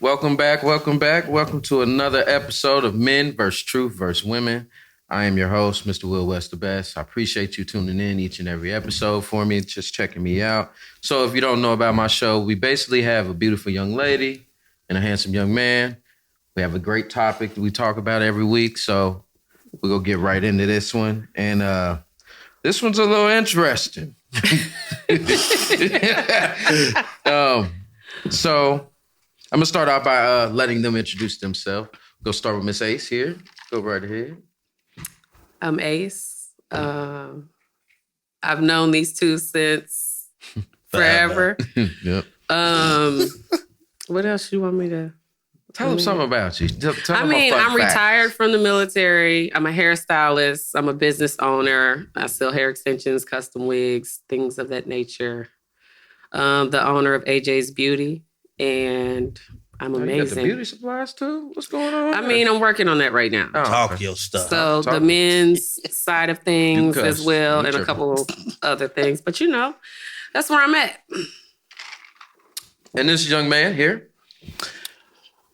Welcome back. Welcome to another episode of Men vs. Truth vs. Women. I am your host, Mr. Will West the Best. I appreciate you tuning in each and every episode for me, just checking me out. So if you don't know about my show, we basically have a beautiful young lady and a handsome young man. We have a great topic that we talk about every week. So we're going to get right into this one. And this one's a little interesting. So I'm going to start out by letting them introduce themselves. Go start with Miss Ace here. Go right ahead. I'm Ace. I've known these two since forever. Yep. What else you want me to... Tell them something about you. Tell I'm retired from the military. I'm a hairstylist. I'm a business owner. I sell hair extensions, custom wigs, things of that nature. The owner of AJ's Beauty, and I'm amazing. You got the beauty supplies too? What's going on? I'm working on that right now. Talk your stuff. So the men's side of things as well, and a couple other things. But that's where I'm at. And this young man here.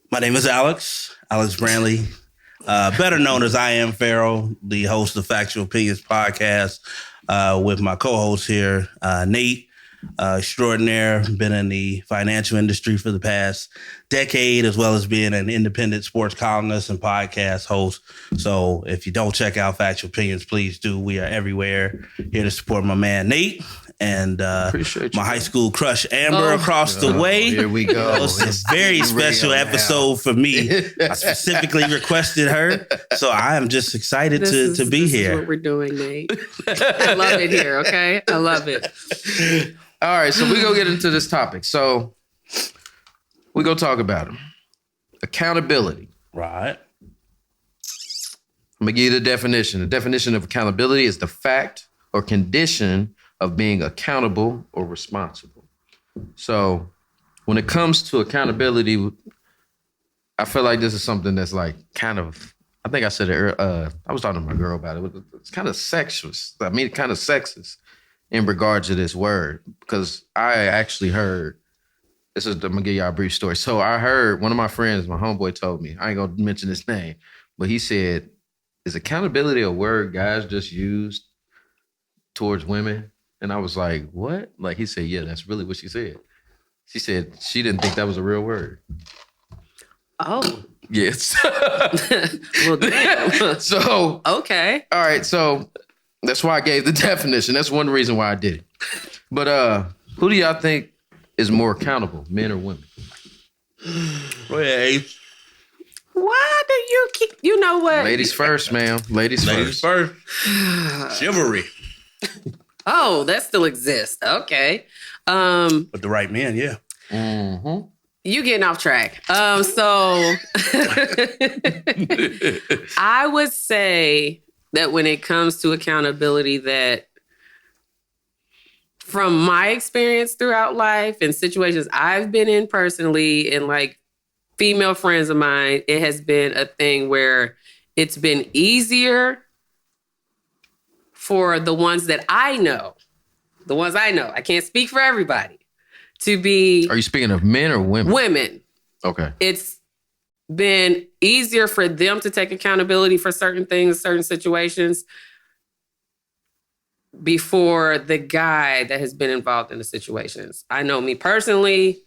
My name is Alex Brantley, better known as I Am Pharaoh, the host of Factual Opinions podcast, with my co-host here, Nate, extraordinaire, been in the financial industry for the past decade, as well as being an independent sports columnist and podcast host. So if you don't check out Factual Opinions, please do. We are everywhere, here to support my man, Nate. And my high school crush, Amber, across the way. Here we go. It's a very special episode for me. I specifically requested her, so I am just excited to be here. This is what we're doing, Nate. I love it here, okay? I love it. All right, so we're going to get into this topic. So we're going to talk about it. Accountability. Right. I'm going to give you the definition. The definition of accountability is the fact or condition of being accountable or responsible. So when it comes to accountability, I feel like this is something that's like kind of, I think I said it, I was talking to my girl about it. It's kind of sexist. Kind of sexist in regards to this word, because I actually heard, I'm going to give y'all a brief story. So I heard one of my friends, my homeboy told me, I ain't going to mention his name, but he said, is accountability a word guys just use towards women? And I was like, what? Like, he said, yeah, that's really what she said. She said she didn't think that was a real word. Oh. Yes. Well, damn. So. Okay. All right. So that's why I gave the definition. That's one reason why I did it. But who do y'all think is more accountable, men or women? Go ahead, Ace. Why do you keep, you know what? Ladies first, ma'am. Ladies first. Chivalry. Oh, that still exists. Okay. With the right man, yeah. Mm-hmm. You getting off track. So I would say that when it comes to accountability, that from my experience throughout life and situations I've been in personally and like female friends of mine, it has been a thing where it's been easier for the ones that I know, I can't speak for everybody, to be... Are you speaking of men or women? Women. Okay. It's been easier for them to take accountability for certain things, certain situations, before the guy that has been involved in the situations. I know me personally,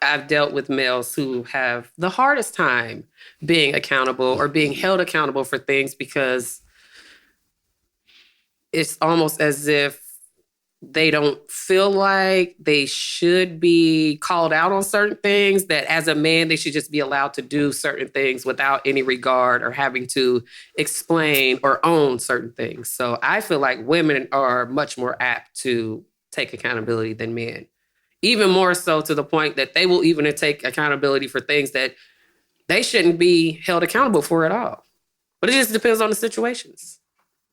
I've dealt with males who have the hardest time being accountable or being held accountable for things because it's almost as if they don't feel like they should be called out on certain things, that as a man, they should just be allowed to do certain things without any regard or having to explain or own certain things. So I feel like women are much more apt to take accountability than men, even more so to the point that they will even take accountability for things that they shouldn't be held accountable for at all. But it just depends on the situations.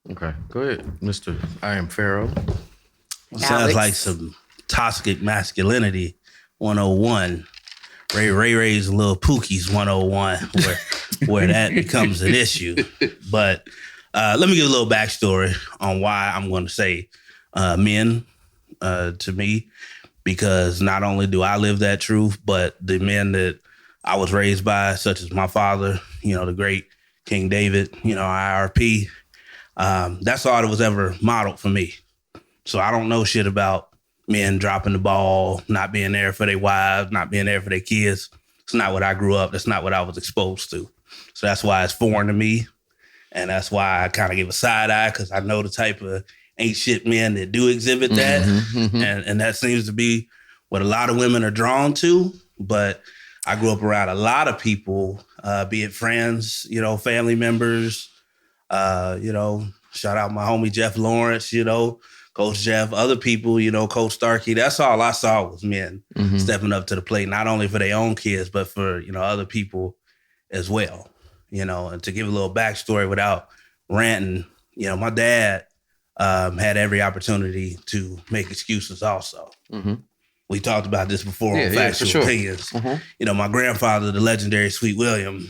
Okay, go ahead, Mr. I Am Pharaoh. Sounds like some toxic masculinity 101. Ray's little Pookie's 101, where that becomes an issue. But let me give a little backstory on why I'm going to say men to me, because not only do I live that truth, but the men that I was raised by, such as my father, the great King David, IRP. That's all that was ever modeled for me. So I don't know shit about men dropping the ball, not being there for their wives, not being there for their kids. It's not what I grew up. That's not what I was exposed to. So that's why it's foreign to me. And that's why I kind of give a side eye, because I know the type of ain't shit men that do exhibit that. And that seems to be what a lot of women are drawn to. But I grew up around a lot of people, be it friends, family members, shout out my homie Jeff Lawrence, Coach Jeff, other people, Coach Starkey. That's all I saw was men stepping up to the plate, not only for their own kids, but for, other people as well. And to give a little backstory without ranting, my dad had every opportunity to make excuses also. We talked about this before on Factual Opinions. My grandfather, the legendary Sweet William,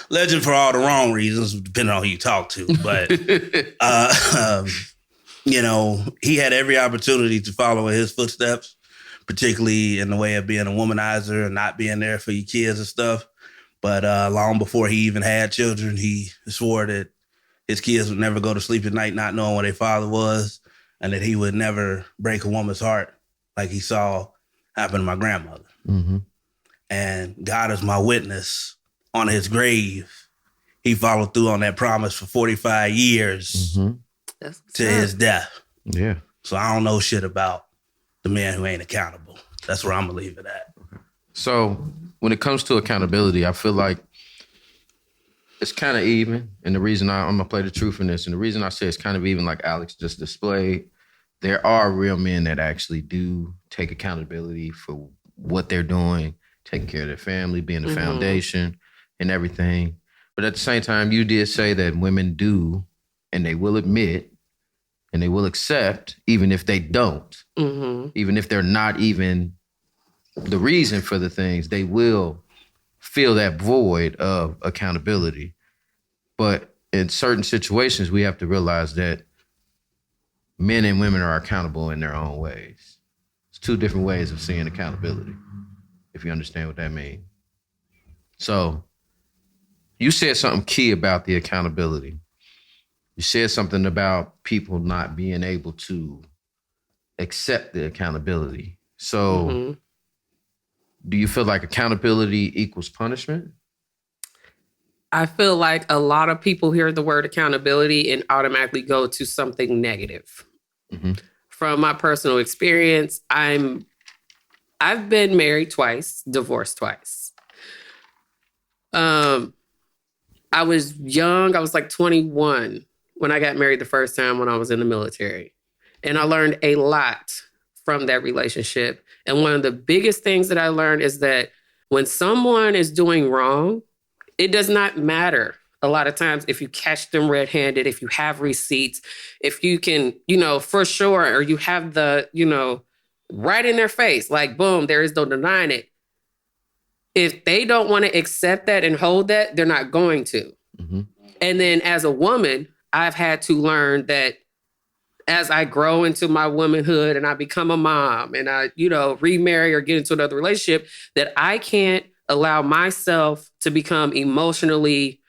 legend for all the wrong reasons, depending on who you talk to. But, he had every opportunity to follow in his footsteps, particularly in the way of being a womanizer and not being there for your kids and stuff. But long before he even had children, he swore that his kids would never go to sleep at night not knowing where their father was, and that he would never break a woman's heart like he saw happen to my grandmother. And God is my witness. On his grave, he followed through on that promise for 45 years to his death. Yeah. So I don't know shit about the man who ain't accountable. That's where I'm going to leave it at. So when it comes to accountability, I feel like it's kind of even. And the reason I'm going to play the truth in this, and the reason I say it's kind of even, like Alex just displayed, there are real men that actually do take accountability for what they're doing, taking care of their family, being the foundation and everything. But at the same time, you did say that women do, and they will admit, and they will accept, even if they don't, even if they're not even the reason for the things, they will feel that void of accountability. But in certain situations, we have to realize that men and women are accountable in their own ways. It's two different ways of seeing accountability, if you understand what that means. So you said something key about the accountability. You said something about people not being able to accept the accountability. So do you feel like accountability equals punishment? I feel like a lot of people hear the word accountability and automatically go to something negative. From my personal experience, I've been married twice, divorced twice. I was young. I was like 21 when I got married the first time when I was in the military. And I learned a lot from that relationship. And one of the biggest things that I learned is that when someone is doing wrong, it does not matter a lot of times if you catch them red-handed, if you have receipts, if you can, for sure, or you have the, right in their face, like, boom, there is no denying it. If they don't want to accept that and hold that, they're not going to. And then as a woman, I've had to learn that as I grow into my womanhood and I become a mom and I, remarry or get into another relationship, that I can't allow myself to become emotionally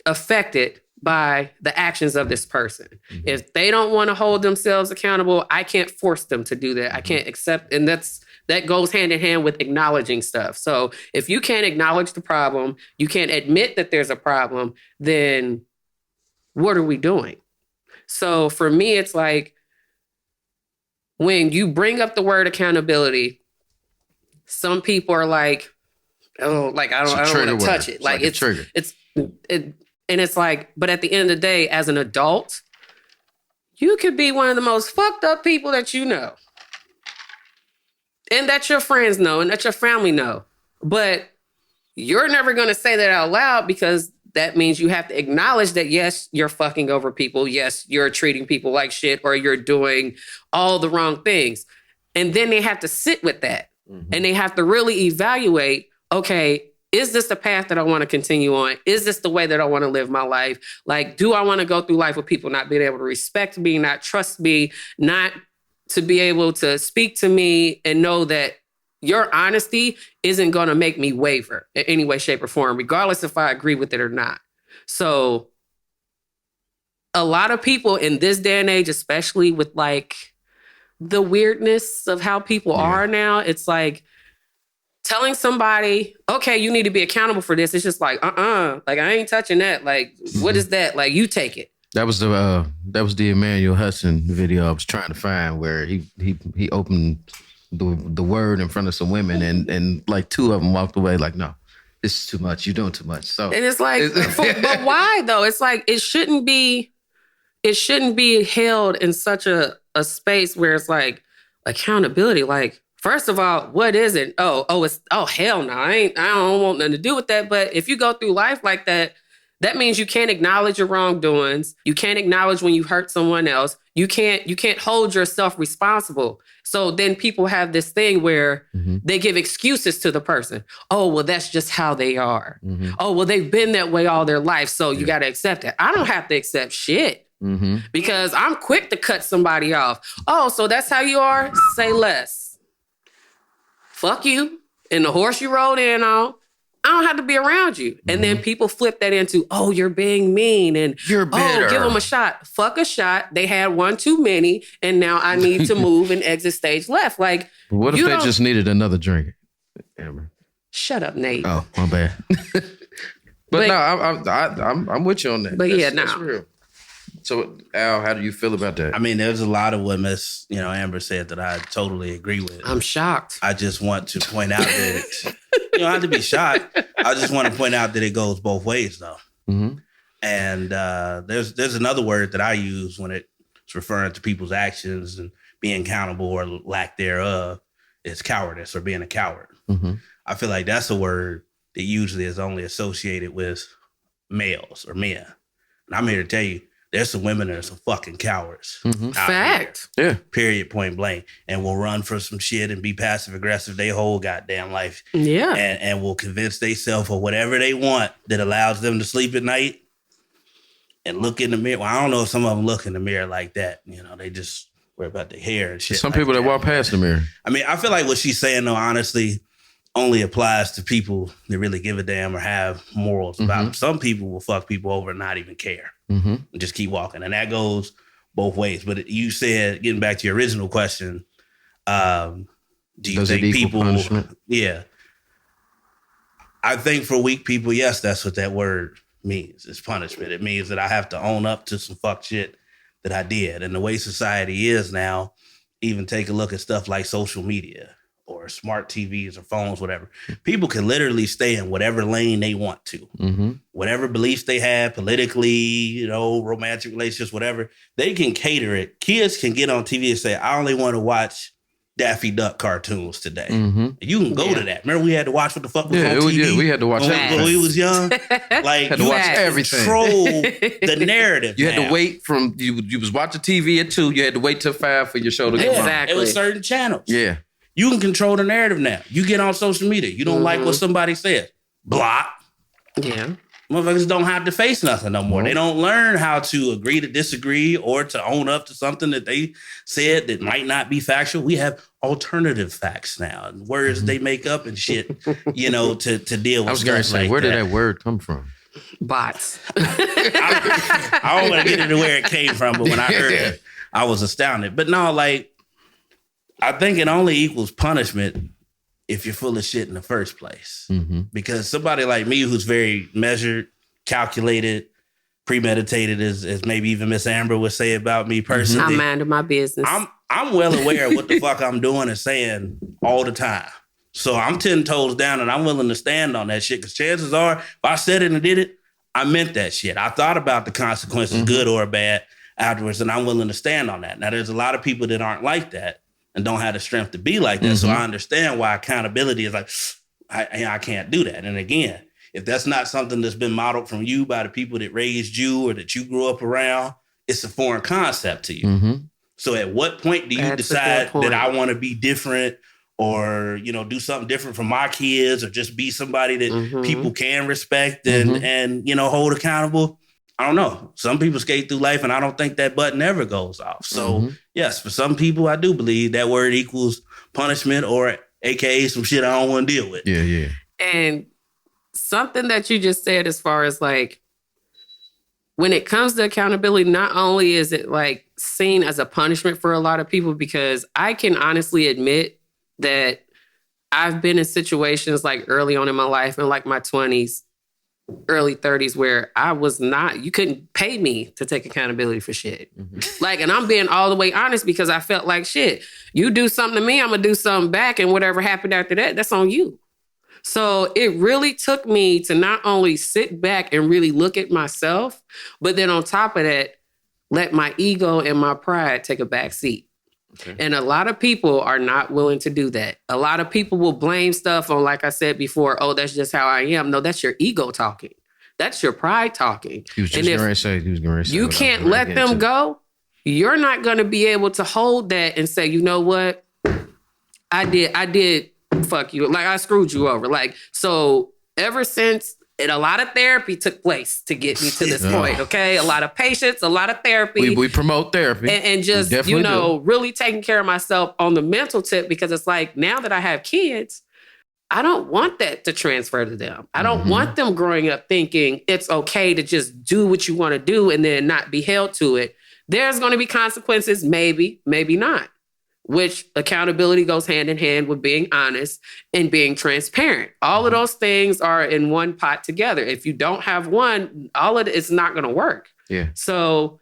affected by the actions of this person. If they don't want to hold themselves accountable, I can't force them to do that. I can't accept, and that goes hand in hand with acknowledging stuff. So if you can't acknowledge the problem, you can't admit that there's a problem, then what are we doing? So for me, it's like when you bring up the word accountability, some people are like, oh, like I don't want to touch it. Like it's trigger. And it's like, but at the end of the day, as an adult, you could be one of the most fucked up people that you know. And that your friends know and that your family know. But you're never going to say that out loud because that means you have to acknowledge that, yes, you're fucking over people. Yes, you're treating people like shit or you're doing all the wrong things. And then they have to sit with that. And they have to really evaluate, okay, is this the path that I want to continue on? Is this the way that I want to live my life? Like, do I want to go through life with people not being able to respect me, not trust me, not to be able to speak to me and know that your honesty isn't going to make me waver in any way, shape, or form, regardless if I agree with it or not. So a lot of people in this day and age, especially with like the weirdness of how people are now, it's like telling somebody, okay, you need to be accountable for this. It's just like, like I ain't touching that. Like, what is that? Like, you take it. That was the Emmanuel Hudson video I was trying to find, where he opened the word in front of some women, and like two of them walked away like, no, this is too much. You're doing too much. So and it's like, but why though? It's like it shouldn't be held in such a space where it's like accountability. Like, first of all, what is it? It's hell no. I don't want nothing to do with that. But if you go through life like that, that means you can't acknowledge your wrongdoings. You can't acknowledge when you hurt someone else. You can't hold yourself responsible. So then people have this thing where they give excuses to the person. Oh, well, that's just how they are. Oh, well, they've been that way all their life, so you got to accept it. I don't have to accept shit because I'm quick to cut somebody off. Oh, so that's how you are? Say less. Fuck you and the horse you rode in on. I don't have to be around you. And then people flip that into, oh, you're being mean and you're bitter. Oh, give them a shot. Fuck a shot. They had one too many, and now I need to move and exit stage left. Like, what if they just needed another drink, Amber? Shut up, Nate. Oh, my bad. but no, I'm with you on that. But that's real. So, Al, how do you feel about that? I mean, there's a lot of women, Amber said, that I totally agree with. I'm shocked. I just want to point out that you don't have to be shocked. I just want to point out that it goes both ways, though. And there's another word that I use when it's referring to people's actions and being accountable or lack thereof. It's cowardice or being a coward. I feel like that's a word that usually is only associated with males or men. And I'm here to tell you, there's some women that are some fucking cowards. Fact. Yeah. Period, point blank. And will run for some shit and be passive aggressive their whole goddamn life. Yeah. And will convince themselves of whatever they want that allows them to sleep at night and look in the mirror. Well, I don't know if some of them look in the mirror like that. They just worry about their hair and shit. Some people that walk past the mirror. I mean, I feel like what she's saying, though, honestly, only applies to people that really give a damn or have morals about them. Some people will fuck people over and not even care. And just keep walking. And that goes both ways. But you said, getting back to your original question, do you think people... punishment? Yeah. I think for weak people, yes, that's what that word means. It's punishment. It means that I have to own up to some fuck shit that I did. And the way society is now, even take a look at stuff like social media or smart TVs or phones, whatever. People can literally stay in whatever lane they want to. Whatever beliefs they have politically, romantic relationships, whatever, they can cater it. Kids can get on TV and say, I only want to watch Daffy Duck cartoons today. And you can go to that. Remember we had to watch what the fuck was on TV? We had to watch when we was young. Like, had to watch everything. Control the narrative. You had to wait from, you was watching TV at 2, you had to wait till 5 for your show to come on. Exactly. It was certain channels. Yeah. You can control the narrative now. You get on social media. You don't like what somebody says. Block. Yeah. Motherfuckers don't have to face nothing no more. They don't learn how to agree to disagree or to own up to something that they said that might not be factual. We have alternative facts now and words they make up and shit, to deal with. I was going to say, where did that word come from? Bots. I don't want to get into where it came from, but when I heard it, I was astounded. But no, I think it only equals punishment if you're full of shit in the first place. Because somebody like me who's very measured, calculated, premeditated, as maybe even Miss Amber would say about me personally. I'm minding my business. I'm well aware of what the fuck I'm doing and saying all the time. So I'm 10 toes down and I'm willing to stand on that shit. Because chances are, if I said it and did it, I meant that shit. I thought about the consequences, good or bad, afterwards, and I'm willing to stand on that. Now, there's a lot of people that aren't like that and don't have the strength to be like that. So I understand why accountability is like, I can't do that. And again, if that's not something that's been modeled from you by the people that raised you or that you grew up around, it's a foreign concept to you. So at what point do you decide that I want to be different or, do something different for my kids or just be somebody that people can respect and hold accountable? I don't know. Some people skate through life, and I don't think that button ever goes off. So, yes, for some people, I do believe that word equals punishment or AKA some shit I don't want to deal with. Yeah. And something that you just said as far as like, when it comes to accountability, not only is it like seen as a punishment for a lot of people, because I can honestly admit that I've been in situations like early on in my life in like my 20s, early 30s, where you couldn't pay me to take accountability for shit. Like, and I'm being all the way honest because I felt like shit. You do something to me, I'm gonna do something back, and whatever happened after that, that's on you. So it really took me to not only sit back and really look at myself, but then on top of that, let my ego and my pride take a back seat. Okay. And a lot of people are not willing to do that. A lot of people will blame stuff on, like I said before, oh, that's just how I am. No, that's your ego talking. That's your pride talking. He was just going to say. You can't let them go. You're not going to be able to hold that and say, you know what? I did fuck you. Like, I screwed you over. Like, so ever since, and a lot of therapy took place to get me to this point, okay? A lot of patience, a lot of therapy. We promote therapy. And just, really taking care of myself on the mental tip, because it's like, now that I have kids, I don't want that to transfer to them. I don't want them growing up thinking it's okay to just do what you want to do and then not be held to it. There's going to be consequences, maybe not. Which accountability goes hand in hand with being honest and being transparent. All of those things are in one pot together. If you don't have one, all of it is not going to work. Yeah. So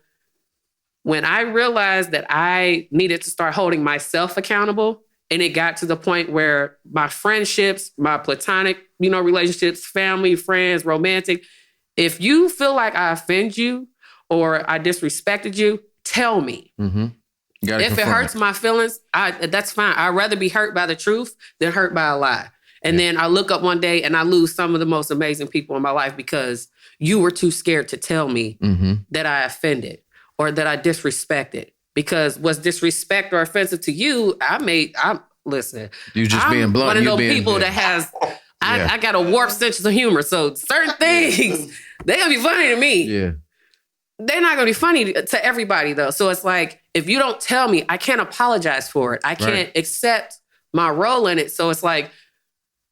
when I realized that I needed to start holding myself accountable, and it got to the point where my friendships, my platonic, relationships, family, friends, romantic, if you feel like I offend you or I disrespected you, tell me. If it hurts my feelings, that's fine. I'd rather be hurt by the truth than hurt by a lie. And then I look up one day and I lose some of the most amazing people in my life because you were too scared to tell me that I offended or that I disrespected. Because what's disrespect or offensive to you, listen. You just being blunt. One of those people that has, I got a warped sense of humor. So certain things, they're going to be funny to me. Yeah. They're not going to be funny to everybody, though. So it's like, if you don't tell me, I can't apologize for it. I can't accept my role in it. So it's like,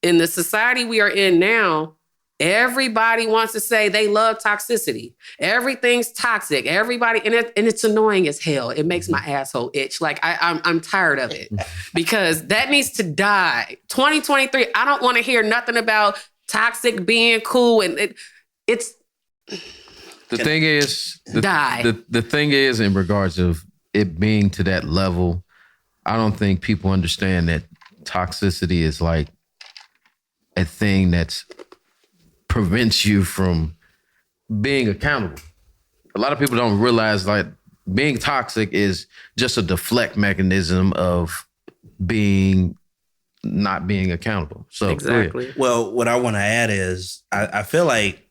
in the society we are in now, everybody wants to say they love toxicity. Everything's toxic. Everybody, and it's annoying as hell. It makes my asshole itch. Like, I'm tired of it because that needs to die. 2023, I don't want to hear nothing about toxic being cool. And it's... The thing is, die. The thing is, in regards of it being to that level, I don't think people understand that toxicity is like a thing that prevents you from being accountable. A lot of people don't realize like being toxic is just a deflect mechanism of not being accountable. So exactly. Well, what I want to add is I feel like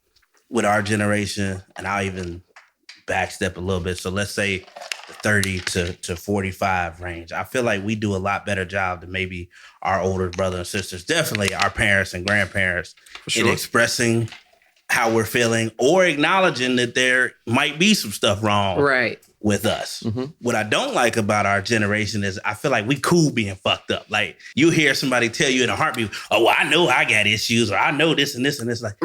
with our generation, and I'll even backstep a little bit. So let's say the 30 to 45 range. I feel like we do a lot better job than maybe our older brothers and sisters, definitely our parents and grandparents, in expressing how we're feeling or acknowledging that there might be some stuff wrong with us. What I don't like about our generation is I feel like we cool being fucked up. Like, you hear somebody tell you in a heartbeat, oh, well, I know I got issues, or I know this and this and this. Like,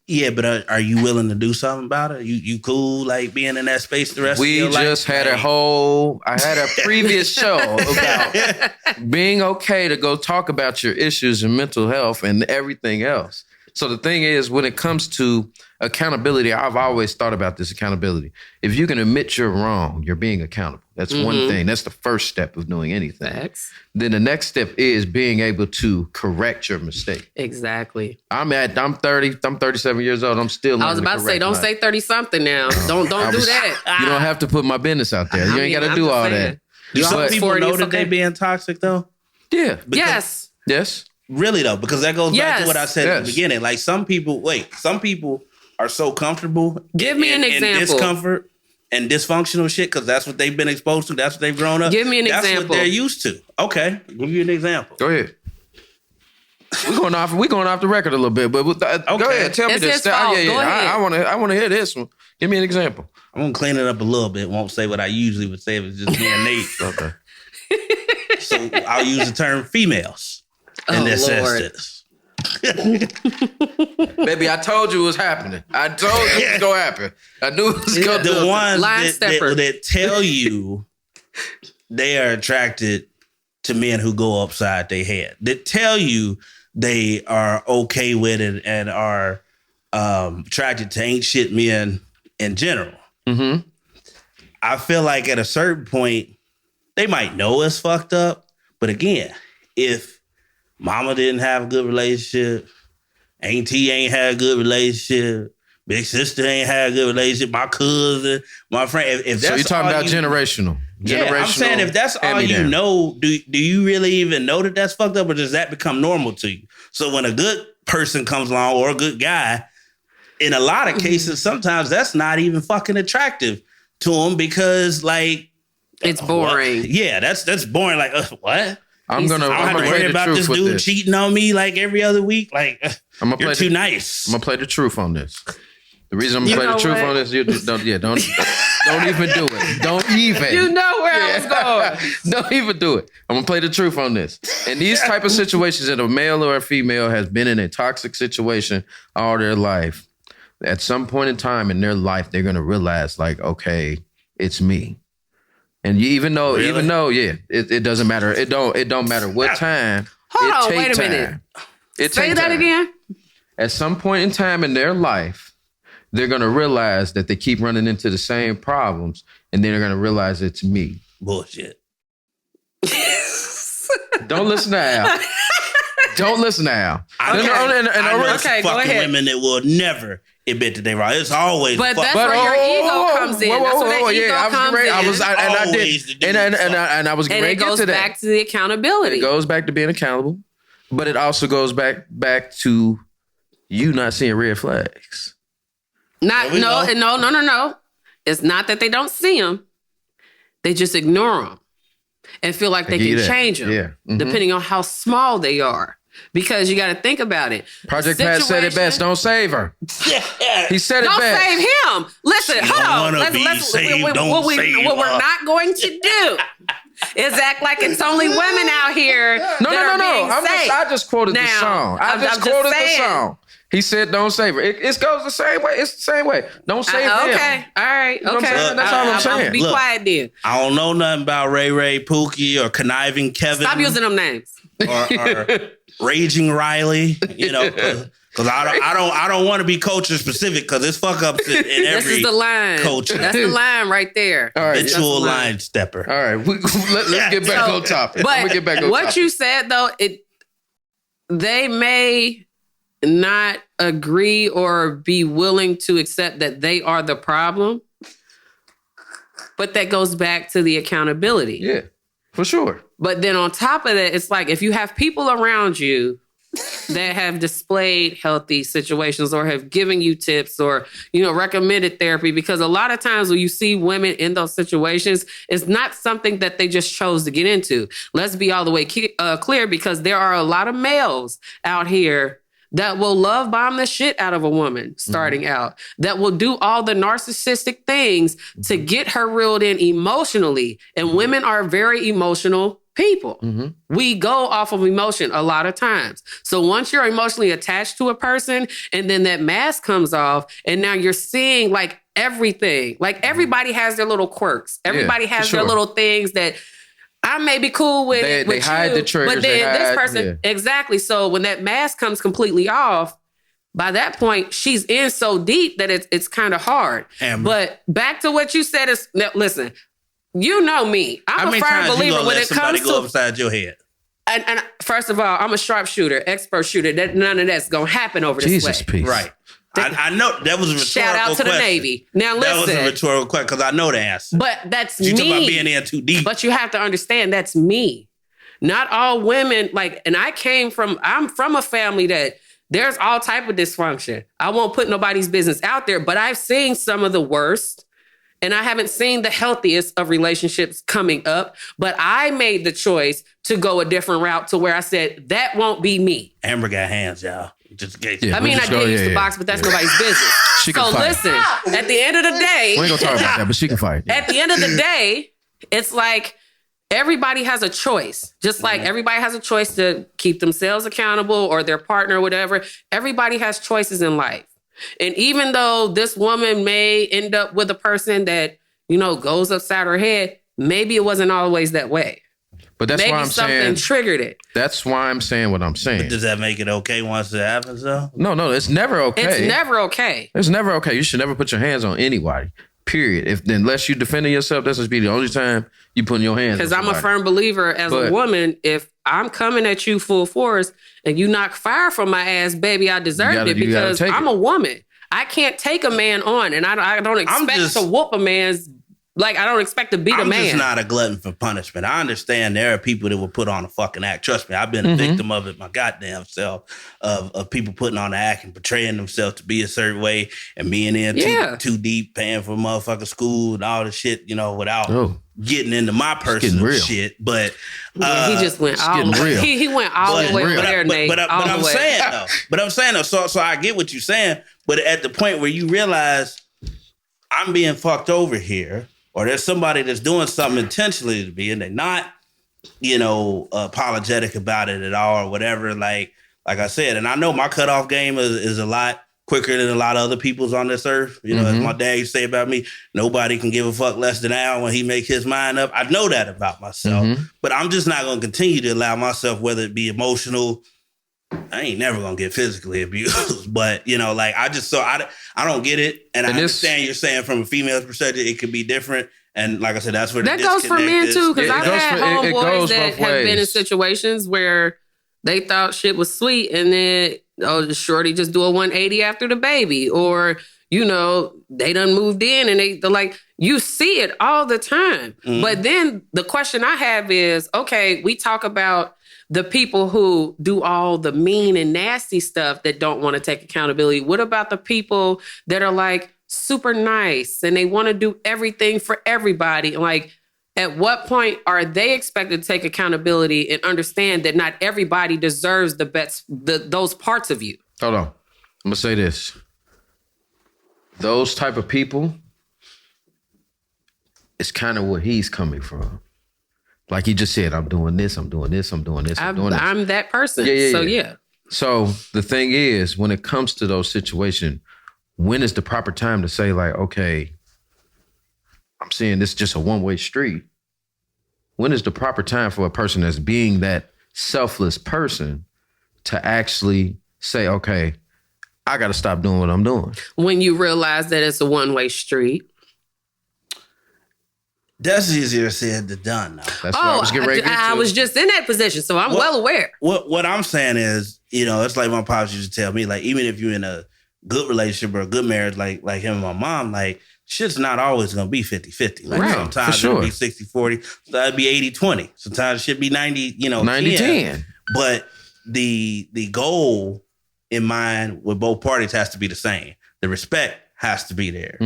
yeah, but are you willing to do something about it? You cool, like, being in that space the rest of your life? We just had I had a previous show about being okay to go talk about your issues and mental health and everything else. So the thing is, when it comes to accountability, I've always thought about this accountability. If you can admit you're wrong, you're being accountable. That's one thing. That's the first step of doing anything. Facts. Then the next step is being able to correct your mistake. Exactly. I'm 37 years old. I'm still I was about to say, don't say 30 something now. Don't do that. You don't have to put my business out there. You ain't got to do all that. Do some people know that they being toxic though? Yeah. Yes. Really though, because that goes back to what I said at the beginning. Like, some people are so comfortable. Give me an example. In discomfort and dysfunctional shit, because that's what they've been exposed to. That's what they've grown up. Give me an example. That's what they're used to. Okay, give you an example. Go ahead. we going off the record a little bit, but go ahead, tell me It's this. his fault. Go ahead. I want to hear this one. Give me an example. I'm gonna clean it up a little bit. Won't say what I usually would say if it's just me and Nate. Okay. So I'll use the term females in this instance. Baby, I told you it was happening. I told you it was gonna happen. I knew it was gonna The ones stepper. that tell you they are attracted to men who go upside their head. That tell you they are okay with it and are attracted to ain't shit men in general. Mm-hmm. I feel like at a certain point, they might know it's fucked up. But again, if mama didn't have a good relationship, auntie ain't had a good relationship, big sister ain't had a good relationship, my cousin, my friend. If that's so you're talking about generational. generational. Yeah, I'm saying if that's all you know, do you really even know that that's fucked up, or does that become normal to you? So when a good person comes along or a good guy, in a lot of cases, sometimes that's not even fucking attractive to them because like it's boring. What? Yeah, that's boring. Like what? I'm gonna have to worry about this dude cheating on me like every other week. Like you're too nice. I'm gonna play the truth on this. The reason I'm gonna play the truth on this, don't even do it. Don't even. You know where I was going. Don't even do it. I'm gonna play the truth on this. In these type of situations, that a male or a female has been in a toxic situation all their life, at some point in time in their life, they're gonna realize, like, okay, it's me. And even though, it doesn't matter. It don't matter what time. Hold on, wait a minute. Say that again. At some point in time in their life, they're gonna realize that they keep running into the same problems, and then they're gonna realize it's me. Bullshit. Don't listen to Al. Don't listen to Al. I know fucking women that will never admit that they wrong. It's always. But that's where your ego comes in. That's where that ego comes in. I was getting ready to get to that. And it goes back to the accountability. It goes back to being accountable, but it also goes back to you not seeing red flags. No. It's not that they don't see them. They just ignore them and feel like they can change them, depending on how small they are. Because you got to think about it. Project Pat said it best. Don't save her. He said it best. Don't save him. Listen, hold on. What we're not going to do is act like it's only women out here. No. I just quoted the song. I just quoted the song. He said, "Don't save her." It goes the same way. It's the same way. Don't save them. Okay, all right, okay. That's all I'm saying. Be quiet then. I don't know nothing about Ray Pookie or conniving Kevin. Stop using them names. Or raging Riley. You know, because I don't want to be culture specific because it's fuck ups in every. This is the line. Culture. That's the line right there. All right, habitual line stepper. All right, let's get back on topic. But what you said though, they may not agree or be willing to accept that they are the problem. But that goes back to the accountability. Yeah, for sure. But then on top of that, it's like if you have people around you that have displayed healthy situations or have given you tips or, recommended therapy, because a lot of times when you see women in those situations, it's not something that they just chose to get into. Let's be all the way clear, because there are a lot of males out here that will love bomb the shit out of a woman starting out, that will do all the narcissistic things to get her reeled in emotionally. And women are very emotional people. We go off of emotion a lot of times. So once you're emotionally attached to a person and then that mask comes off and now you're seeing like everything, like everybody has their little quirks. Everybody has their little things that I may be cool with. They hide the triggers. But then this person, exactly. So when that mask comes completely off, by that point, she's in so deep that it's kind of hard. But back to what you said is, listen, you know me. I'm a firm believer when it comes to go upside your head. And first of all, I'm a sharpshooter, expert shooter. None of that's gonna happen over this way. Peace. Right. I know that was a rhetorical shout out to question. the Navy. Now listen, that was a rhetorical question because I know the answer. But that's you me. talking about being in too deep. But you have to understand that's me. Not all women and I'm from a family that there's all type of dysfunction. I won't put nobody's business out there, but I've seen some of the worst And I haven't seen the healthiest of relationships coming up, but I made the choice to go a different route to where I said, that won't be me. Amber got hands, y'all. Just in case. Yeah, I mean, I did use the box, but that's nobody's business. She can So fight. listen, at the end of the day, We ain't gonna talk about that, but she can fight. Yeah. at the end of the day, it's like everybody has a choice. Just like everybody has a choice to keep themselves accountable or their partner or whatever. Everybody has choices in life. And even though this woman may end up with a person that, goes upside her head, maybe it wasn't always that way. But that's Maybe why I'm something saying. triggered it. That's why I'm saying what I'm saying. Does that make it okay once it happens, though? No, it's never okay. It's never okay. It's never okay. You should never put your hands on anybody. Period. Unless you defending yourself, that's just be the only time you putting your hands. Because I'm a firm believer as a woman, if I'm coming at you full force and you knock fire from my ass, baby, I deserved it because I'm a woman. I can't take a man on, and I don't expect to whoop a man's. Like, I don't expect to beat a man. I'm just not a glutton for punishment. I understand there are people that will put on a fucking act. Trust me, I've been a victim of it my goddamn self, of people putting on the act and portraying themselves to be a certain way and being in too deep, paying for motherfucking school and all the shit, without getting into my personal shit. But he just went all the way. He went all the way over there, Nate. But I'm saying though, so I get what you're saying, but at the point where you realize I'm being fucked over here, or there's somebody that's doing something intentionally to me and they're not, apologetic about it at all or whatever. Like I said, and I know my cutoff game is a lot quicker than a lot of other people's on this earth. As my dad used to say about me, nobody can give a fuck less than Al when he make his mind up. I know that about myself, but I'm just not going to continue to allow myself, whether it be emotional, I ain't never gonna get physically abused, but I don't get it, and I understand you're saying from a female's perspective it could be different, and like I said, that's where that goes for men too. Because I've had homeboys that have been in situations where they thought shit was sweet, and then the shorty just do a 180 after the baby, or they done moved in, and they're like, you see it all the time. But then the question I have is, okay, we talk about the people who do all the mean and nasty stuff that don't want to take accountability. What about the people that are like super nice and they want to do everything for everybody? Like, at what point are they expected to take accountability and understand that not everybody deserves those parts of you? Hold on. I'm going to say this. Those type of people, it's kind of where he's coming from. Like he just said, I'm doing this, I'm doing this, I'm doing this, I'm doing this. I'm that person. Yeah. So the thing is, when it comes to those situations, when is the proper time to say, like, okay, I'm seeing this just a one-way street. When is the proper time for a person that's being that selfless person to actually say, okay, I got to stop doing what I'm doing? When you realize that it's a one-way street. That's easier said than done now. That's what I was getting ready to get to. I was just in that position, so I'm well aware. What I'm saying is, it's like my pops used to tell me, like, even if you're in a good relationship or a good marriage, like him and my mom, like, shit's not always going to be 50-50. Like, sometimes it'll be 60-40, sometimes it'll be 80-20. Sometimes it should be 90-10. But the goal in mind with both parties has to be the same. The respect has to be there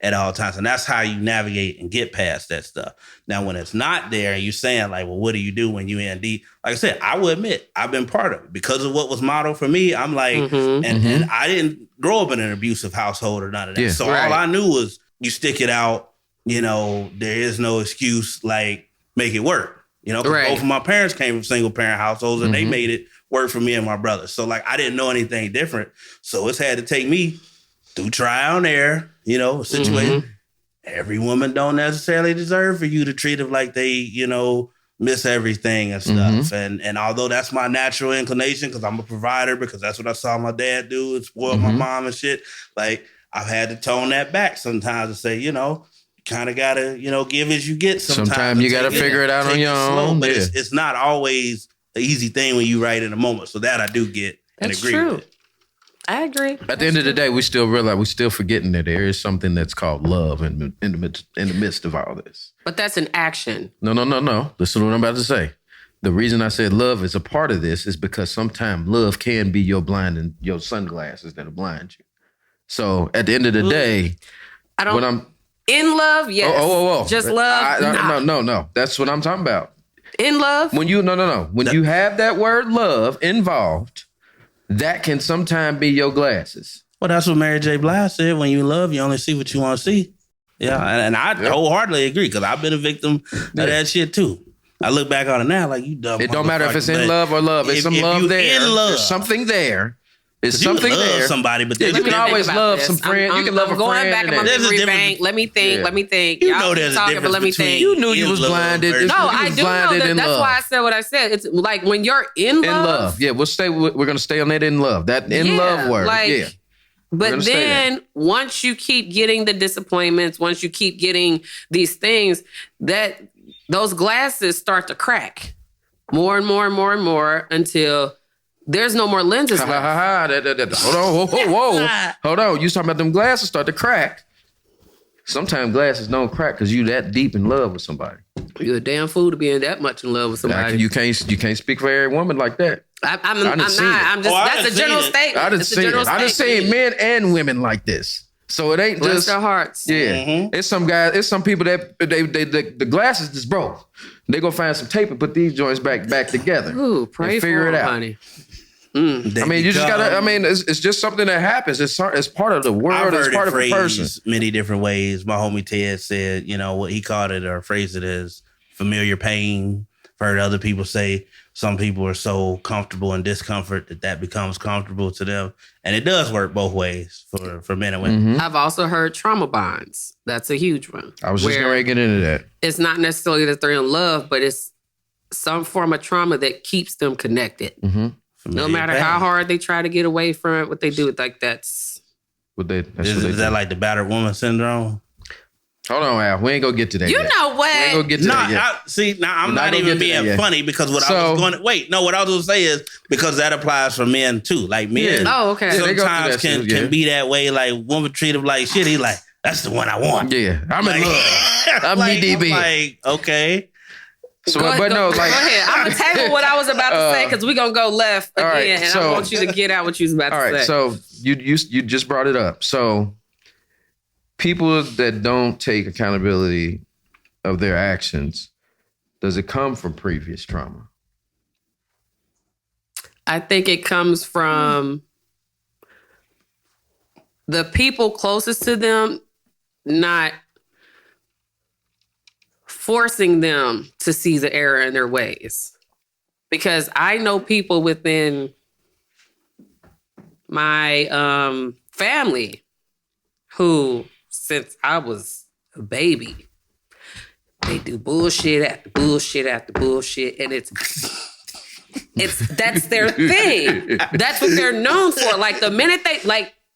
at all times. And that's how you navigate and get past that stuff. Now, when it's not there and you're saying, like, well, what do you do when you in deep? Like I said, I will admit, I've been part of it. Because of what was modeled for me, I'm like, and I didn't grow up in an abusive household or none of that. So all I knew was you stick it out, there is no excuse, like, make it work. 'Cause both of my parents came from single parent households and they made it work for me and my brother. So, like, I didn't know anything different. So it's had to take me through trial and error, situation. Every woman don't necessarily deserve for you to treat them like they, miss everything and stuff. And although that's my natural inclination, because I'm a provider, because that's what I saw my dad do and spoil my mom and shit, like, I've had to tone that back sometimes and say, you kind of got to, give as you get sometimes. Sometimes you got to figure it out on your own. But it's not always an easy thing when you right in the moment. So that I do get and agree with. I agree. At the end of the day, we still realize we're still forgetting that there is something that's called love in the midst of all this. But that's an action. No. Listen to what I'm about to say. The reason I said love is a part of this is because sometimes love can be your blind and your sunglasses that'll blind you. So at the end of the day, In love, yes. Oh. Just love? Nah. No. That's what I'm talking about. In love? When you When you have that word love involved, that can sometimes be your glasses. Well, that's what Mary J. Blige said. When you love, you only see what you want to see. Yeah, and I wholeheartedly agree because I've been a victim of that shit too. I look back on it now like you dumb. It don't matter if it's in love or love. It's some love there. In love. There's something there. It's You something can love there. somebody, but you can always love some friend. You can love a going friend. back in my memory bank. Let me think. You Y'all know there's a talking, difference but let me between think. You knew you was blinded. No, I do know that. That's why I said what I said. It's like when you're in love. In love. Yeah, we're gonna stay on that in love. That in love word. Yeah. But then once you keep getting the disappointments, once you keep getting these things, that those glasses start to crack more and more until there's no more lenses left. Hold on, whoa. Hold on. You talking about them glasses start to crack. Sometimes glasses don't crack because you that deep in love with somebody. You're a damn fool to be that much in love with somebody. You can't speak for every woman like that. I'm not. I'm just. That's a general statement. I done seen men and women like this. So it ain't Bless just their hearts. Yeah, it's some guys. It's some people that the glasses just broke. They gonna find some tape and put these joints back together. Ooh, pray for figure it out. Honey. I mean, you just gotta. I mean, it's just something that happens. It's part of the world. It's part of a person. Many different ways. My homie Ted said, what he called it or phrased it as familiar pain. I've heard other people say some people are so comfortable in discomfort that becomes comfortable to them, and it does work both ways for men and women. I've also heard trauma bonds. That's a huge one. I was just going to get into that. It's not necessarily that they're in love, but it's some form of trauma that keeps them connected. No matter how hard they try to get away from it, what they do, like that's what they. Is that like the battered woman syndrome? Hold on, Al. We ain't gonna get to that. You yet. know what? We ain't gonna get to that yet. I'm not even being funny because what I was going to wait. No, what I was going to say is because that applies for men too. Like men, okay. Sometimes can be that way. Like woman treat him like shit. He like that's the one I want. Yeah, I'm in love. I'm DDB. Like okay. So, go ahead. I'm gonna table what I was about to say because we're gonna go left again, and I want you to get out what you was about to say. All right, so you just brought it up. So people that don't take accountability of their actions, does it come from previous trauma? I think it comes from the people closest to them not forcing them to see the error in their ways. Because I know people within my family who, since I was a baby, they do bullshit after bullshit after bullshit, and that's their thing. That's what they're known for. Like the minute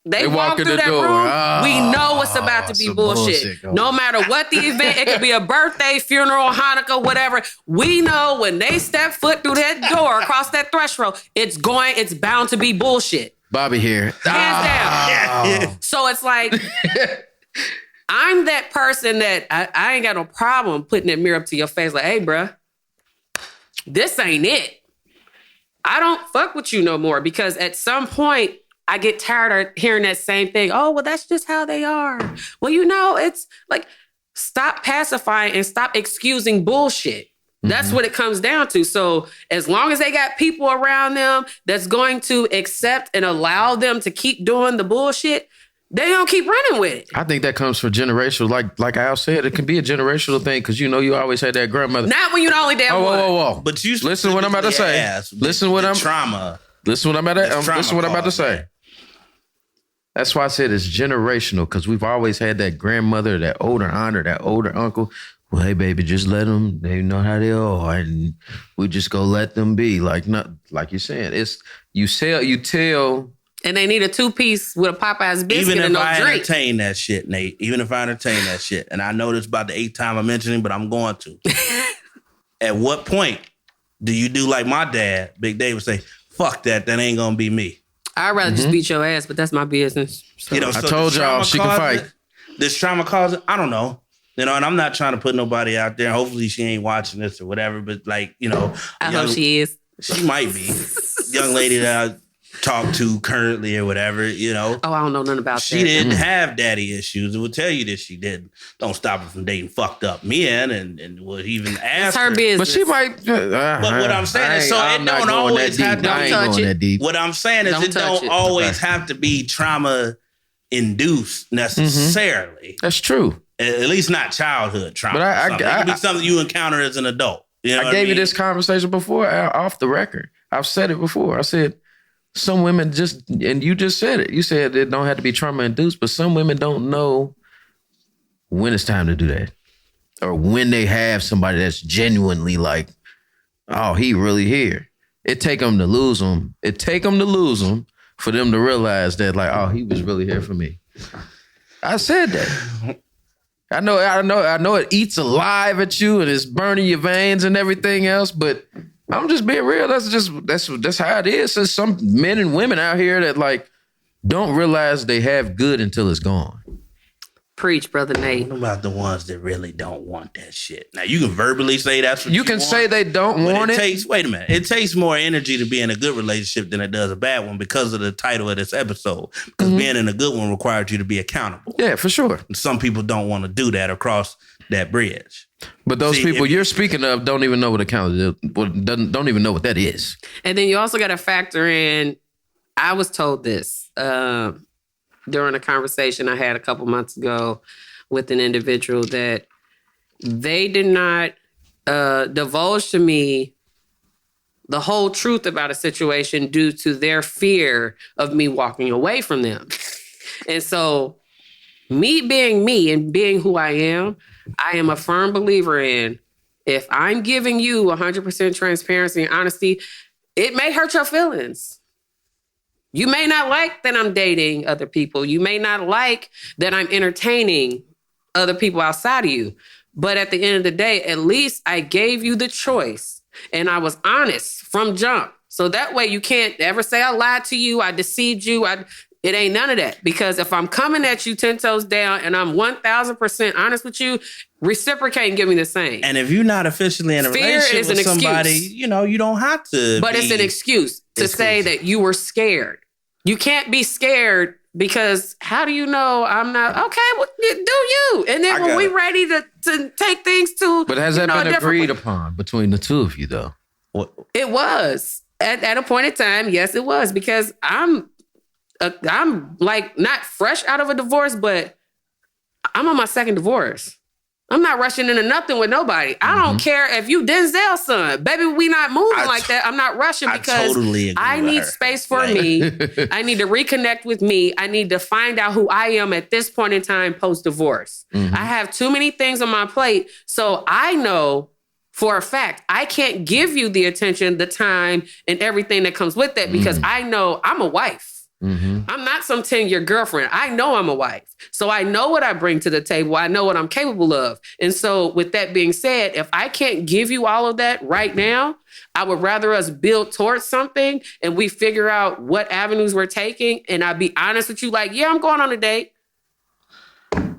they walk through that room, we know what's about to be bullshit. No matter what the event, it could be a birthday, funeral, Hanukkah, whatever. We know when they step foot through that door, across that threshold, it's bound to be bullshit. Bobby here. Hands down. So it's like, I'm that person that I ain't got no problem putting that mirror up to your face like, hey, bruh, this ain't it. I don't fuck with you no more because at some point, I get tired of hearing that same thing. Oh, well, that's just how they are. Well, it's like, stop pacifying and stop excusing bullshit. That's what it comes down to. So as long as they got people around them that's going to accept and allow them to keep doing the bullshit, they don't keep running with it. I think that comes from generational. Like Al said, it can be a generational thing because you always had that grandmother. Not when you're the only damn one. Whoa. But you listen what I'm about to say. Listen what I'm trauma. Listen what I'm about to say. That's why I said it's generational because we've always had that grandmother, that older aunt, or that older uncle. Well, hey, baby, just let them. They know how they are, and we just go let them be. Like you're saying, it's you tell. And they need a 2-piece with a Popeye's biscuit and no drink. Even if I entertain that shit, Nate. Even if I entertain that shit, and I know this about the 8th time I'm mentioning, but I'm going to. At what point do you do like my dad, Big Dave, would say, "Fuck that ain't gonna be me." I'd rather just beat your ass, but that's my business. So. I told y'all she can fight. This trauma causes, I don't know. And I'm not trying to put nobody out there. Hopefully she ain't watching this or whatever. But I hope she is. She might be. Young lady that talk to currently or whatever, you know. Oh, I don't know nothing about she that. didn't have daddy issues. It would tell you that she didn't. Don't stop her from dating fucked up men and would even ask It's her business. But she might. But what I'm saying is, so it don't always have to. I ain't going that deep. What I'm saying is, Don't it touch don't it. always have to be trauma induced necessarily. That's true. At least not childhood trauma. But it could be something you encounter as an adult. You know I gave you this conversation before off the record. I've said it before. I said some women just, and you just said it. You said it don't have to be trauma induced, but some women don't know when it's time to do that, or when they have somebody that's genuinely like, oh, he really here. It take them to lose them. It take them to lose them for them to realize that, like, oh, he was really here for me. I said that. I know it eats alive at you and it's burning your veins and everything else, but I'm just being real. That's how it is. There's some men and women out here that like don't realize they have good until it's gone. Preach, Brother Nate. What about the ones that really don't want that shit? Now, you can verbally say that's what you can want, say they don't want it. Wait a minute. It takes more energy to be in a good relationship than it does a bad one because of the title of this episode. Because being in a good one requires you to be accountable. Yeah, for sure. And some people don't want to do that or cross that bridge. But those people you're speaking of don't even know what accountability, don't even know what that is. And then you also got to factor in, I was told this during a conversation I had a couple months ago with an individual that they did not divulge to me the whole truth about a situation due to their fear of me walking away from them. And so me being me and being who I am a firm believer in, if I'm giving you 100% transparency and honesty, it may hurt your feelings. You may not like that I'm dating other people. You may not like that I'm entertaining other people outside of you. But at the end of the day, at least I gave you the choice and I was honest from jump. So that way you can't ever say I lied to you, I deceived you. It ain't none of that. Because if I'm coming at you 10 toes down and I'm 1,000% honest with you, reciprocate and give me the same. And if you're not officially in a relationship with somebody, you know, you don't have to. But it's an excuse to say that you were scared. You can't be scared because how do you know I'm not? Okay, well, do you? And then when we ready to take things to, but has that been agreed upon between the two of you though? It was at a point in time. Yes, it was, because I'm like not fresh out of a divorce, but I'm on my second divorce. I'm not rushing into nothing with nobody. I don't care if you Denzel's son. Baby, we not moving like that. I'm not rushing because I need space for me. I need to reconnect with me. I need to find out who I am at this point in time post-divorce. I have too many things on my plate. So I know for a fact, I can't give you the attention, the time, and everything that comes with that because I know I'm a wife. I'm not some 10-year girlfriend. I know I'm a wife. So I know what I bring to the table. I know what I'm capable of. And so with that being said, if I can't give you all of that right now, I would rather us build towards something and we figure out what avenues we're taking. And I'll be honest with you, like, yeah, I'm going on a date.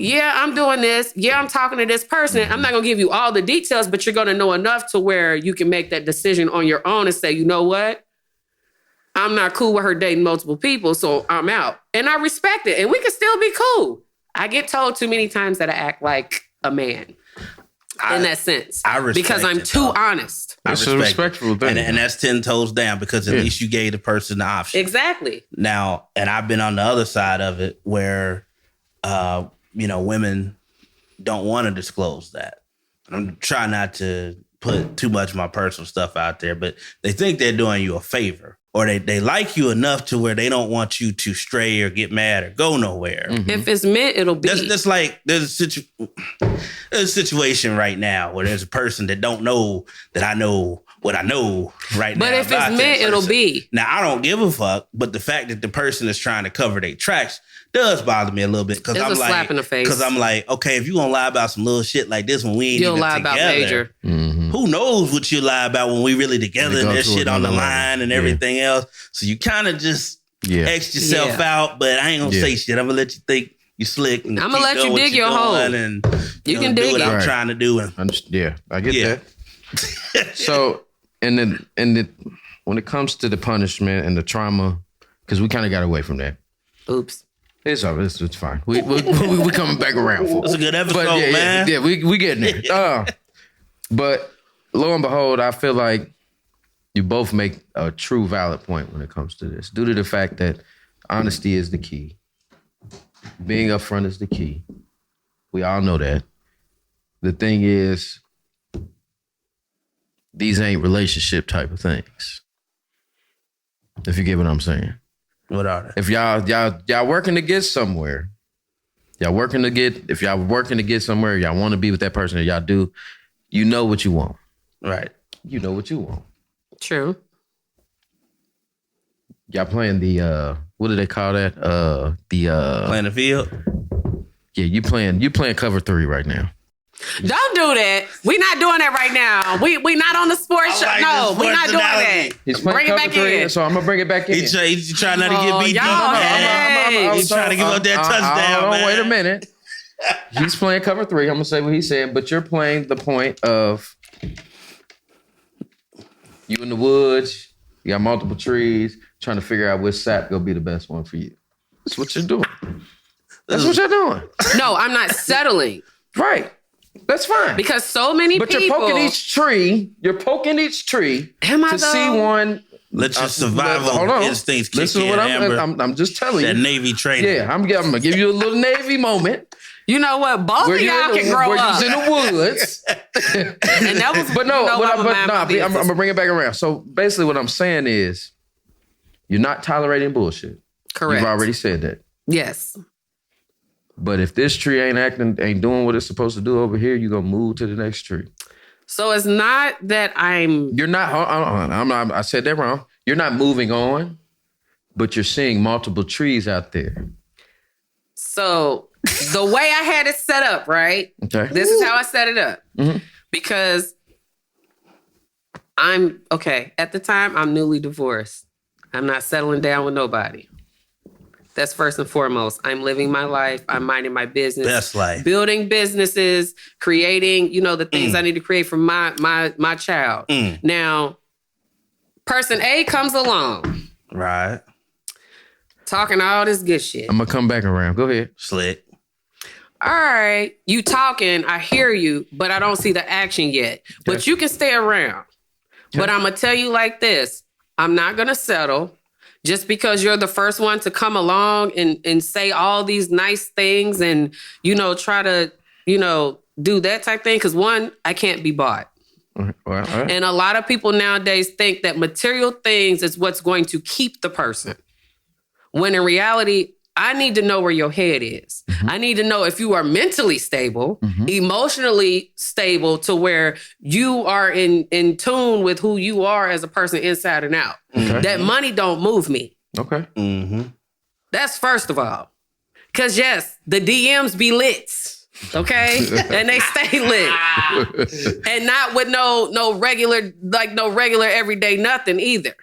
Yeah, I'm doing this. Yeah, I'm talking to this person. I'm not going to give you all the details, but you're going to know enough to where you can make that decision on your own and say, you know what? I'm not cool with her dating multiple people, so I'm out. And I respect it. And we can still be cool. I get told too many times that I act like a man in that sense. I respect because I'm too honest. I respect respectful thing. And that's 10 toes down because at least you gave the person the option. Exactly. Now, and I've been on the other side of it where, women don't want to disclose that. I'm trying not to put too much of my personal stuff out there, but they think they're doing you a favor. Or they like you enough to where they don't want you to stray or get mad or go nowhere. If it's meant, it'll be. That's like there's a situation right now where there's a person that don't know that I know what I know right now. But if it's meant, it'll be. Now, I don't give a fuck, but the fact that the person is trying to cover their tracks does bother me a little bit. Because I'm like, slap in the face. Because I'm like, okay, if you gonna lie about some little shit like this when we ain't even together, about major. Who knows what you lie about when we really together and there's shit on the line and everything else. So you kind of just X yourself out, but I ain't gonna say shit. I'm gonna let you think you slick. And I'm gonna let you dig your hole. And you can dig what it. I'm trying to do. And, I get that. So, and then when it comes to the punishment and the trauma because we kind of got away from that. Oops. It's all it's fine. We coming back around. That's a good episode, But man. yeah, we getting there. But lo and behold, I feel like you both make a true valid point when it comes to this, due to the fact that honesty is the key. Being upfront is the key. We all know that. The thing is, these ain't relationship type of things. If you get what I'm saying. What are they? If y'all working to get somewhere, if y'all working to get somewhere, y'all want to be with that person, or y'all do, you know what you want. Right. You know what you want. True. Y'all playing the what do they call that? Playing the field. Yeah, you playing cover 3 right now. Don't do that. We're not doing that right now. We not on the sports show. like No, the we're not sports doing analogy. that. He's playing Bring it cover back 3, in. so I'm gonna bring it back in. He's trying not to get beat deep. y'all, man. hey. He's trying to give up that touchdown, Hold on, man. wait a minute. He's playing cover 3. I'm gonna say what he said, but you're playing the point of you in the woods. You got multiple trees, trying to figure out which sap gonna be the best one for you. That's what you're doing. That's what you're doing. No, I'm not settling. Right. That's fine. Because so many But people. you're poking each tree. You're poking each tree Am I to though? see one. Let your survival Hold on. instincts kick Listen in, to what Amber. I'm just telling That you. Navy training. Yeah, I'm gonna give you a little Navy moment. You know what? Both of y'all can grow where up. you're in the woods. And that was, But no, you know, I'm mind my I'm business. gonna bring it back around. So basically, what I'm saying is, you're not tolerating bullshit. Correct. You've already said that. Yes. But if this tree ain't doing what it's supposed to do over here, you're gonna move to the next tree. So it's not that You're not. I'm not. I said that wrong. You're not moving on, but you're seeing multiple trees out there. So the way I had it set up, right? Okay. This is how I set it up. Mhm. Because at the time, I'm newly divorced. I'm not settling down with nobody. That's first and foremost. I'm living my life. I'm minding my business. Best life. Building businesses, creating, the things I need to create for my child. Now, person A comes along, Right. talking all this good shit. I'm gonna come back around. Go ahead. Slick. All right, you talking, I hear you, but I don't see the action yet. But you can stay around. But I'm going to tell you like this. I'm not going to settle just because you're the first one to come along and say all these nice things and, try to, do that type thing. Because one, I can't be bought. All right. And a lot of people nowadays think that material things is what's going to keep the person. When in reality, I need to know where your head is. Mm-hmm. I need to know if you are mentally stable, emotionally stable to where you are in tune with who you are as a person inside and out. Okay. That money don't move me. Okay. Mm-hmm. That's first of all. Because yes, the DMs be lit. Okay? And they stay lit. And not with no regular everyday nothing either.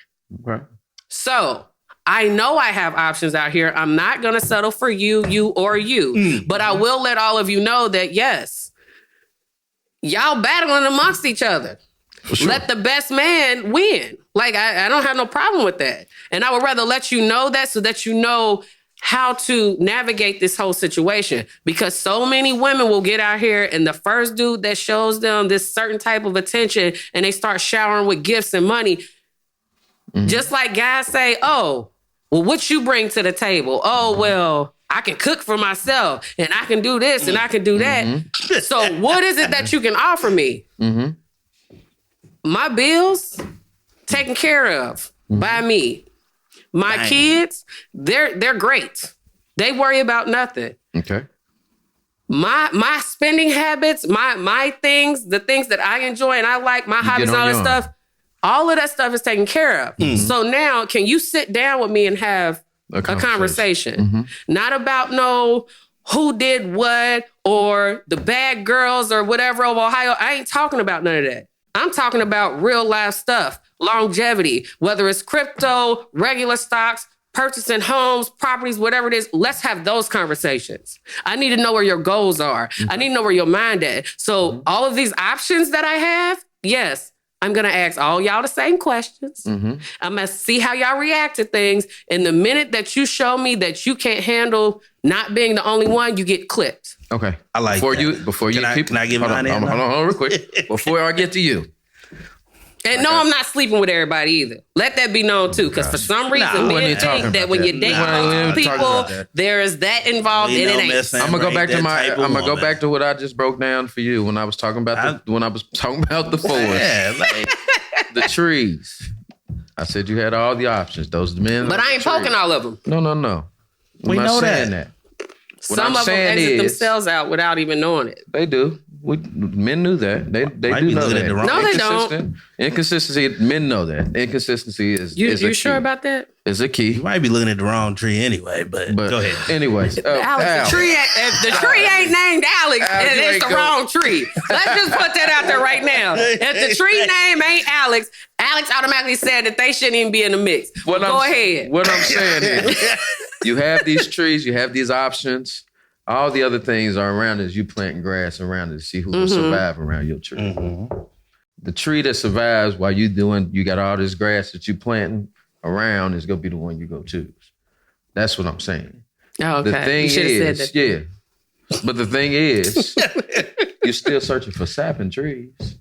Okay. So I know I have options out here. I'm not going to settle for you, or you. But I will let all of you know that, yes, y'all battling amongst each other. Sure. Let the best man win. Like, I don't have no problem with that. And I would rather let you know that so that you know how to navigate this whole situation. Because so many women will get out here and the first dude that shows them this certain type of attention and they start showering with gifts and money, just like guys say, oh, well, what you bring to the table? Oh, well, I can cook for myself and I can do this and I can do that. So what is it that you can offer me? My bills taken care of by me. My kids, they're great. They worry about nothing. Okay. My spending habits, my things, the things that I enjoy and I like, my hobbies and all that stuff, all of that stuff is taken care of. So now, can you sit down with me and have a conversation? Not about who did what or the bad girls or whatever of Ohio. I ain't talking about none of that. I'm talking about real life stuff, longevity, whether it's crypto, regular stocks, purchasing homes, properties, whatever it is. Let's have those conversations. I need to know where your goals are. I need to know where your mind is. So all of these options that I have, yes, I'm going to ask all y'all the same questions. Mm-hmm. I'm going to see how y'all react to things. And the minute that you show me that you can't handle not being the only one, you get clipped. Okay. I like before that. Can I give mine in? Hold on, real quick. Before I get to you. And no, I'm not sleeping with everybody either. Let that be known too, because for some reason, men think that when you're dating people, there is that involved, and it ain't. I'm gonna go back to what I just broke down for you when I was talking about the forest, the trees. I said you had all the options. Those are the men, but I ain't poking all of them. No. We know that. Some of them exit themselves out without even knowing it. They do. Men knew that. They do know that. No, they don't. Inconsistency, men know that. Inconsistency is you a key. sure about that? Is a key. You might be looking at the wrong tree anyway, but go ahead. Anyways. Alex, the tree ain't named Alex, and it's the wrong tree. Let's just put that out there right now. If the tree name ain't Alex, Alex automatically said that they shouldn't even be in the mix. Go ahead. What I'm saying is, you have these trees, you have these options. All the other things are around as you planting grass around it to see who will survive around your tree. Mm-hmm. The tree that survives while you got all this grass that you planting around is gonna be the one you go choose. That's what I'm saying. Oh, okay. The thing is, but the thing is, you're still searching for sapping trees.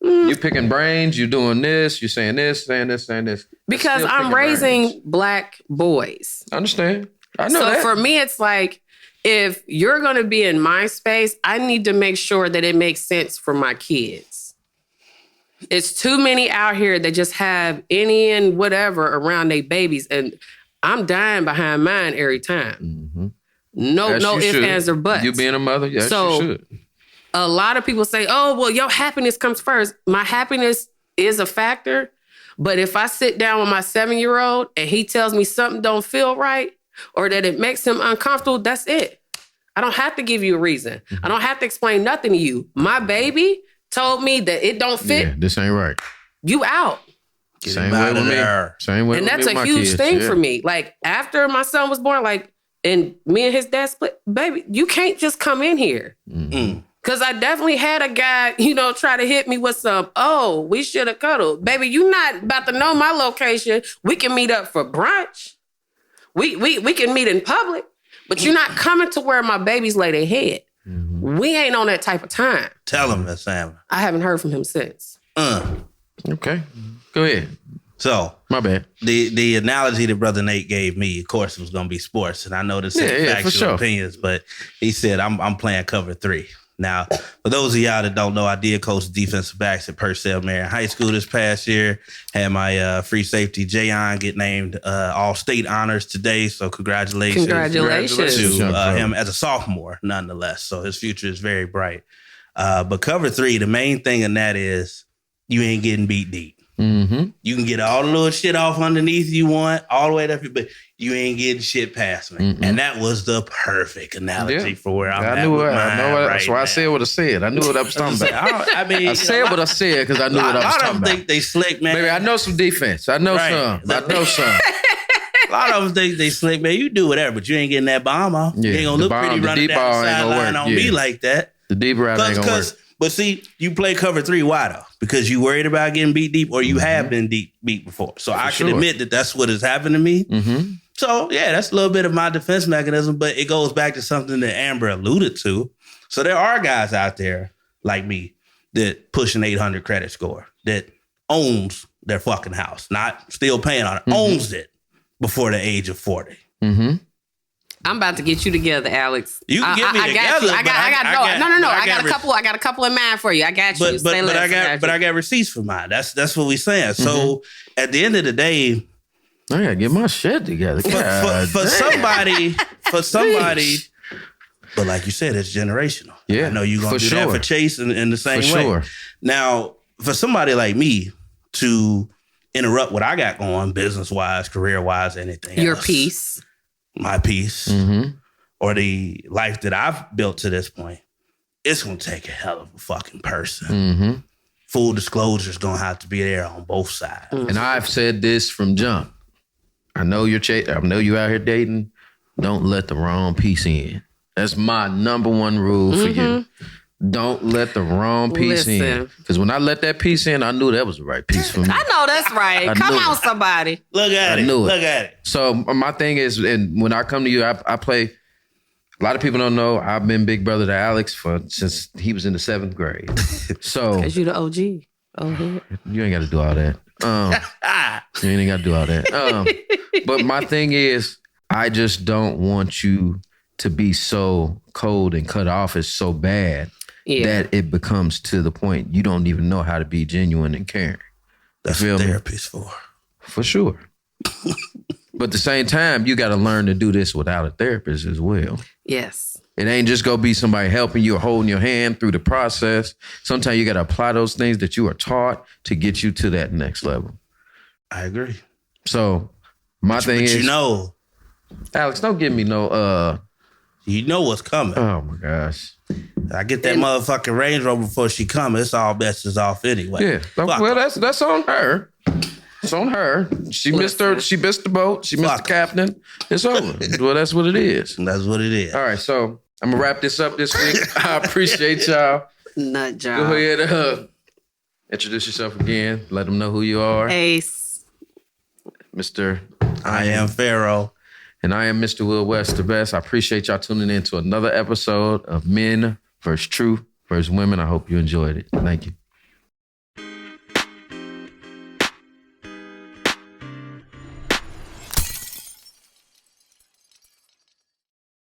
You picking brains, you're doing this, you're saying this, saying this, saying this. Because I'm raising black boys. I understand. I know that. For me, it's like, if you're going to be in my space, I need to make sure that it makes sense for my kids. It's too many out here that just have any and whatever around their babies, and I'm dying behind mine every time. Mm-hmm. No ifs, ands, or buts. You being a mother, yes, you should. A lot of people say, oh, well, your happiness comes first. My happiness is a factor, but if I sit down with my 7-year-old and he tells me something don't feel right, or that it makes him uncomfortable, that's it. I don't have to give you a reason. Mm-hmm. I don't have to explain nothing to you. My baby told me that it don't fit. Yeah, this ain't right. You out. Same way with me. Same way with me. And that's a huge thing for me. Like, after my son was born, and me and his dad split, baby, you can't just come in here. Mm-hmm. Because I definitely had a guy, try to hit me with some, oh, we should have cuddled. Baby, you not about to know my location. We can meet up for brunch. We can meet in public, but you're not coming to where my babies lay their head. Mm-hmm. We ain't on that type of time. Tell him that, Sam. I haven't heard from him since. Okay. Go ahead. So, my bad. The analogy that Brother Nate gave me, of course, was going to be sports. And I know this is factual opinions, but he said, I'm playing cover 3. Now, for those of y'all that don't know, I did coach defensive backs at Purcell Marion High School this past year. Had my free safety, Jayon, get named All-State honors today. So congratulations. To him as a sophomore, nonetheless. So his future is very bright. But cover 3, the main thing in that is you ain't getting beat deep. Mm-hmm. You can get all the little shit off underneath you want, all the way up, but you ain't getting shit past me. Mm-hmm. And that was the perfect analogy for where I'm at. That's why I said what I said. I knew what I was talking about. I said what I said because I knew what I was talking about. A lot of them think they slick, man. Baby, I know some defense. I know some. A lot of them think they slick, man. You do whatever, but you ain't getting that bomb off. You ain't gonna look pretty running down the sideline on me like that. The deep route ain't gonna work. But see, you play cover 3 wide though, because you worried about getting beat deep, or you have been beat before. So I can admit that that's what has happened to me. Mm-hmm. So yeah, that's a little bit of my defense mechanism, but it goes back to something that Amber alluded to. So there are guys out there like me that push an 800 credit score, that owns their fucking house, not still paying on it, owns it before the age of 40. Mm-hmm. I'm about to get you together, Alex. You can get me together. No. I got a couple in mind for you. I got you. But I got receipts for mine. That's what we saying. Mm-hmm. So at the end of the day, I gotta get my shit together. For somebody, but like you said, it's generational. Yeah, I know you're gonna do that for Chase in the same way. Sure. Now, for somebody like me to interrupt what I got going, business wise, career wise, anything, your piece. My piece, or the life that I've built to this point, it's going to take a hell of a fucking person. Mm-hmm. Full disclosure is going to have to be there on both sides. Mm-hmm. And I've said this from jump. I know you're I know you out here dating. Don't let the wrong piece in. That's my number one rule for you. Don't let the wrong piece in. Listen. Because when I let that piece in, I knew that was the right piece for me. I know that's right. I Come knew on, it. somebody. Look at I it. knew it. Look at it. So my thing is, and when I come to you, I play. A lot of people don't know I've been big brother to Alex since he was in the 7th grade. So Because you the OG. Oh, you ain't got to do all that. You ain't got to do all that. But my thing is, I just don't want you to be so cold and cut off is so bad that it becomes to the point you don't even know how to be genuine and caring. That's what therapy's for. For sure. But at the same time, you got to learn to do this without a therapist as well. yes. It ain't just gonna be somebody helping you or holding your hand through the process. Sometimes you got to apply those things that you are taught to get you to that next level. I agree. So my thing is, Alex, don't give me no. You know what's coming. Oh my gosh. I get that motherfucking Range Rover before she comes. It's all best is off anyway. Yeah. Well, that's on her. It's on her. She missed her. She missed the boat. She missed the captain. It's over. Well, that's what it is. That's what it is. All right. So I'm gonna wrap this up this week. I appreciate y'all. Nut job. Go ahead. Introduce yourself again. Let them know who you are. Ace. Mr. I am Pharaoh. And I am Mr. Will West, the best. I appreciate y'all tuning in to another episode of Men vs. Truth vs. Women. I hope you enjoyed it. Thank you.